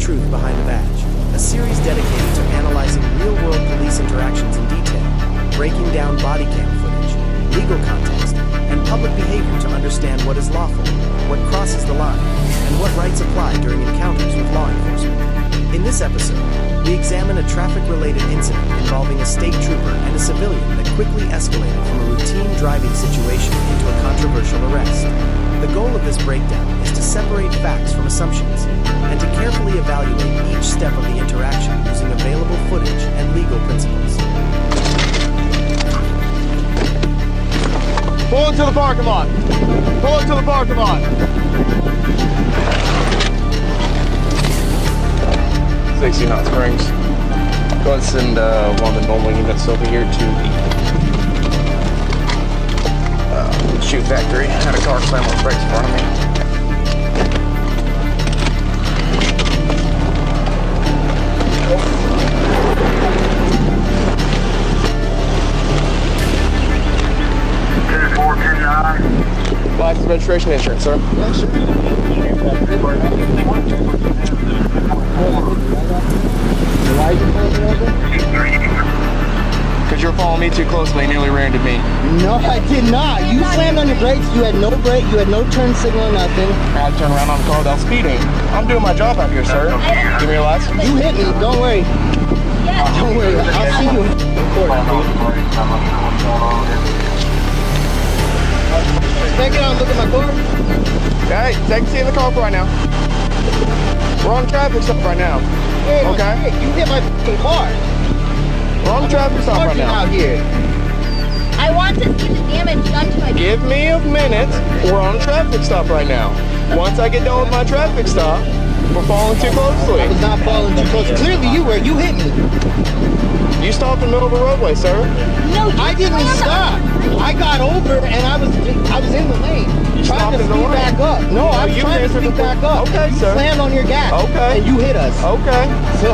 Truth Behind the Badge, a series dedicated to analyzing real-world police interactions in detail, breaking down body cam footage, legal context, and public behavior to understand what is lawful, what crosses the line, and what rights apply during encounters with law enforcement. In this episode, we examine a traffic-related incident involving a state trooper and a civilian that quickly escalated from a routine driving situation into a controversial arrest. The goal of this breakdown is to separate facts from assumptions and to carefully evaluate each step of the interaction using available footage and legal principles. Pull into the parking lot. Pull into the parking lot. 60 Hot Springs. Go ahead and send one of the normal units over here to the shoe factory. Had a car slam on the brakes in front of me. License, registration, insurance, sir. Yeah, sure. Because you were following me too closely and nearly ran into me. No, I did not. You slammed on your brakes. You had no brake. You had no turn signal, nothing. I had to turn around on the car without speeding. I'm doing my job out here, sir. Give me your license. You hit me. Don't worry. Don't worry. I'll see you. Take it out and look at my car. Okay, take a seat in the car right now. We're on traffic stop right now. Hey, okay? You hit my fucking car. We're on traffic stop right now. Out here. I want to see the damage done to my car. Give me a minute. We're on a traffic stop right now. Once I get done with my traffic stop, we're following too closely. I was not following too close. Clearly you were. You hit me. You stopped in the middle of the roadway, sir. No, I didn't stop. I got over and I was in the lane. Trying to speed back up. No, I was trying to speed back up. Okay, you sir. Slammed on your gas. Okay. And you hit us. Okay. So.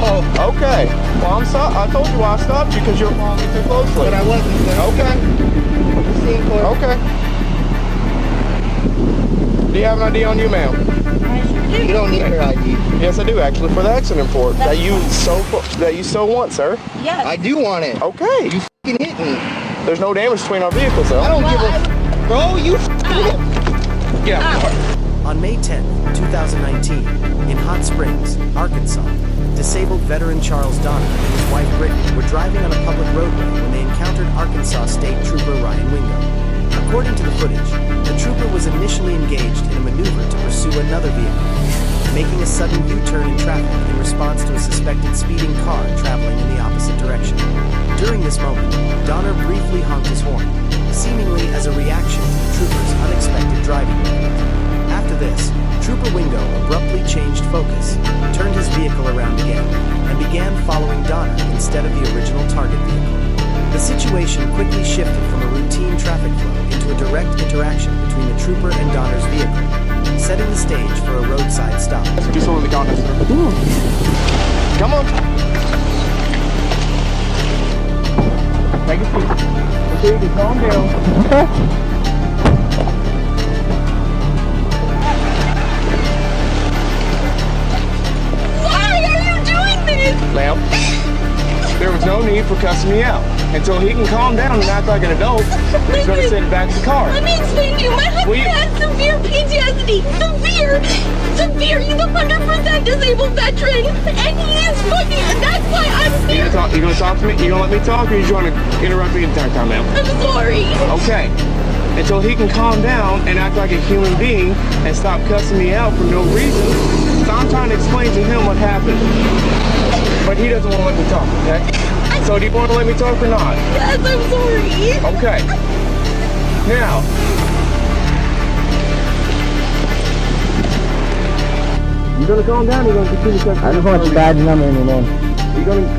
Okay. Well, I'm sorry. I told you why I stopped you because you were following me too closely. But I wasn't. Okay. Okay. Do you have an ID on you, ma'am? You don't need your ID. Yes, I do actually for the accident report that you so want, sir. Yes. I do want it. Okay. You f***ing hit me. There's no damage between our vehicles, though. I don't give a bro. You f***ing hit me. Yeah. On May 10, 2019, in Hot Springs, Arkansas, disabled veteran Charles Donner and his wife Brittany were driving on a public roadway when they encountered Arkansas State Trooper Ryan Wingo. According to the footage, the trooper was initially engaged in a maneuver to pursue another vehicle, making a sudden U-turn in traffic in response to a suspected speeding car traveling in the opposite direction. During this moment, Donner briefly honked his horn, seemingly as a reaction to the trooper's unexpected driving movement. After this, Trooper Wingo abruptly changed focus, turned his vehicle around again, and began following Donner instead of the original target vehicle. The situation quickly shifted from a routine traffic flow into a direct interaction between the trooper and Donner's vehicle, setting the stage for a roadside stop. Just over the counter, sir. Come on. Take a seat. Okay, you can calm down. Ma'am, there was no need for cussing me out. Until he can calm down and act like an adult, he's going to sit back in the car. Let me explain to you. My husband has severe PTSD. Severe. He's a 100% disabled veteran. And he is fucking, and that's why I'm here. You going to talk to me? You going to let me talk, or you going to interrupt me the entire time, ma'am? I'm sorry. Okay. Until he can calm down and act like a human being and stop cussing me out for no reason. So I'm trying to explain to him what happened. But he doesn't want to let me talk, okay? So do you want to let me talk or not? Yes, I'm sorry. Okay. Now. You gonna calm down or you gonna continue cussing? I just want the badge number in your name.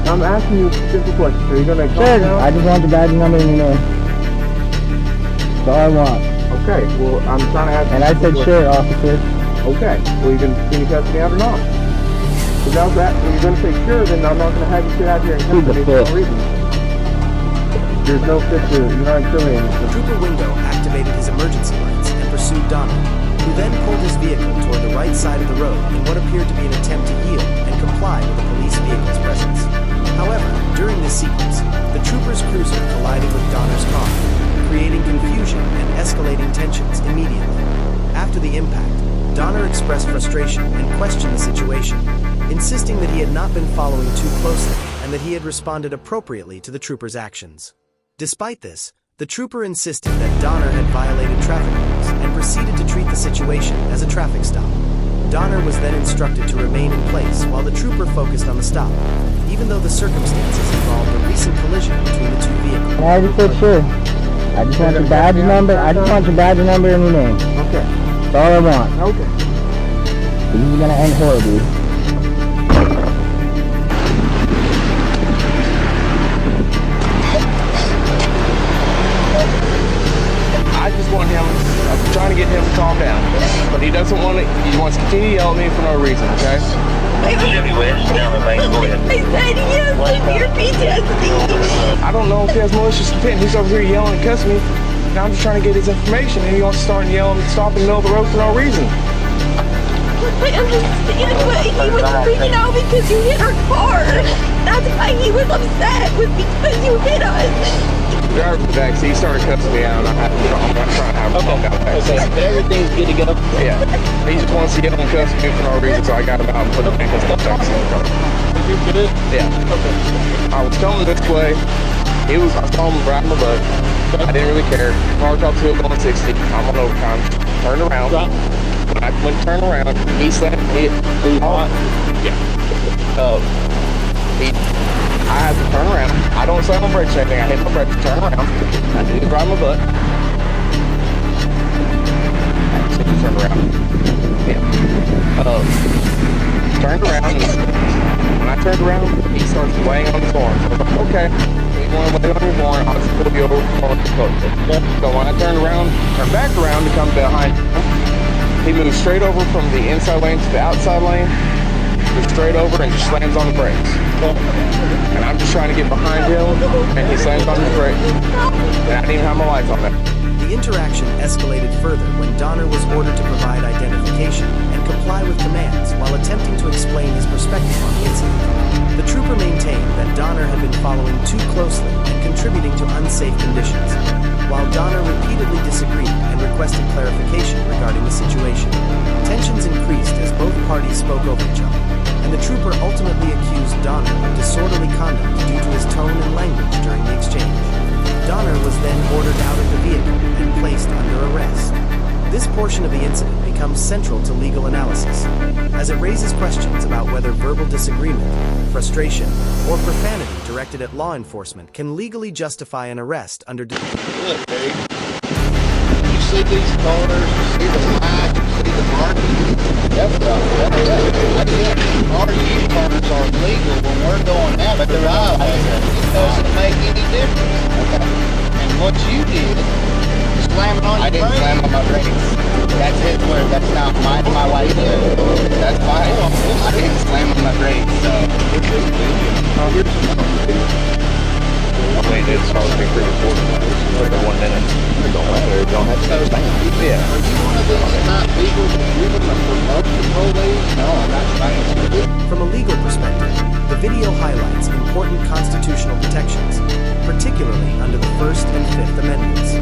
I'm asking you a simple question. Are you gonna calm down? I just want the badge number in your name. That's all I want. Okay, well, I'm trying to ask you. And I said sure, officer. Okay, well, you gonna continue cussing me out or not? Without that, when you're going to say sure, then I'm not going to have you sit out here and cuss me for no reason. There's no fit to, you're not incriminating. Trooper Wingo activated his emergency lights and pursued Donner. who then pulled his vehicle toward the right side of the road in what appeared to be an attempt to yield and comply with the police vehicle's presence. However, during this sequence, the trooper's cruiser collided with Donner's car, creating confusion and escalating tensions immediately. After the impact, Donner expressed frustration and questioned the situation, insisting that he had not been following too closely and that he had responded appropriately to the trooper's actions. Despite this, the trooper insisted that Donner had violated traffic rules and proceeded to treat the situation as a traffic stop. Donner was then instructed to remain in place while the trooper focused on the stop, even though the circumstances involved a recent collision between the two vehicles. I just said sure. I just want your badge number. I just want your badge number and your name. Okay. That's all I want. Okay. This is gonna end horribly. I just want him, I'm trying to get him to calm down, but he doesn't want to, he wants to continue to yell at me for no reason, okay? I said he has severe PTSD. I don't know if he has malicious intent. He's over here yelling and cussing me, and I'm just trying to get his information, and he wants to start yelling and stop in the middle of the road for no reason. I understand, but he was freaking out because you hit our car. That's why he was upset, was because you hit us. The driver in the backseat started cussing me out, and I'm not trying to have a talk out there. Okay, everything's good to go. Yeah. He just wants to yell and cuss me for no reason, so I got him out and put him in his backseat of the car. You good? Yeah. Okay. I was coming this way. I saw him riding my butt. I didn't really care. Car dropped to it going 60. I'm on overtime. Turned around. When I went to turn around, he slammed me. Yeah. I had to turn around. I don't slam my brakes or anything. I hit my brakes, turn around. I didn't drive my butt. So he turned around. Yeah. Turned around. And when I turned around, he starts weighing on his horn. So I was like, okay. You want to weigh on your horn, I'll just pull you over for the coat. So when I turned back around to come behind him, he moves straight over from the inside lane to the outside lane, moves straight over and just slams on the brakes. And I'm just trying to get behind him, and he slams on his brakes, and I didn't even have my lights on there. The interaction escalated further when Donner was ordered to provide identification and comply with commands while attempting to explain his perspective on the incident. The trooper maintained that Donner had been following too closely and contributing to unsafe conditions, while Donner repeatedly disagreed and requested clarification regarding the situation. Tensions increased as both parties spoke over each other, and the trooper ultimately accused Donner of disorderly conduct due to his tone and language during the exchange. Donner was then ordered out of the vehicle and placed under arrest. This portion of the incident becomes central to legal analysis, as it raises questions about whether verbal disagreement, frustration, or profanity directed at law enforcement can legally justify an arrest under... Look, Dave. You see these cars, you see the lights, you see the marking. That's our used cars are legal when we're going out to the highway. It doesn't make any difference. Okay. And what you did, slamming on your brakes. I didn't slam on my brakes. That's his word. That's not my way to do it. That's fine. I didn't slam on my brakes, so. Wait, it's supposed to be pretty important. For the 1 minute. It don't matter. It don't have to go down. Yeah. Are you one of these type people that you're going to promote the police? No, I'm not trying to do it. From a legal perspective, the video highlights important constitutional protections, particularly under the First and Fifth Amendments.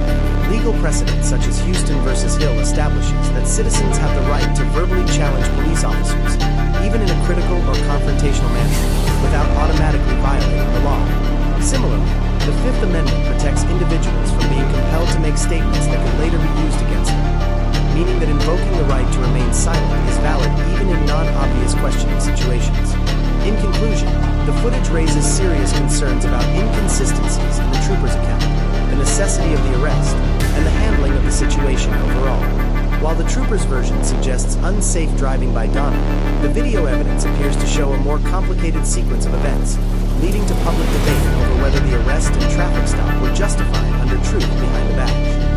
Legal precedent such as Houston versus Hill establishes that citizens have the right to verbally challenge police officers, even in a critical or confrontational manner, without automatically violating the law. Similarly, the Fifth Amendment protects individuals from being compelled to make statements that can later be used against them, meaning that invoking the right to remain silent is valid even in non-obvious questioning situations. In conclusion, the footage raises serious concerns about inconsistencies in the trooper's account, the necessity of the arrest, and the handling of the situation overall. While the trooper's version suggests unsafe driving by Donner, the video evidence appears to show a more complicated sequence of events, leading to public debate over whether the arrest and traffic stop were justified under truth behind the badge.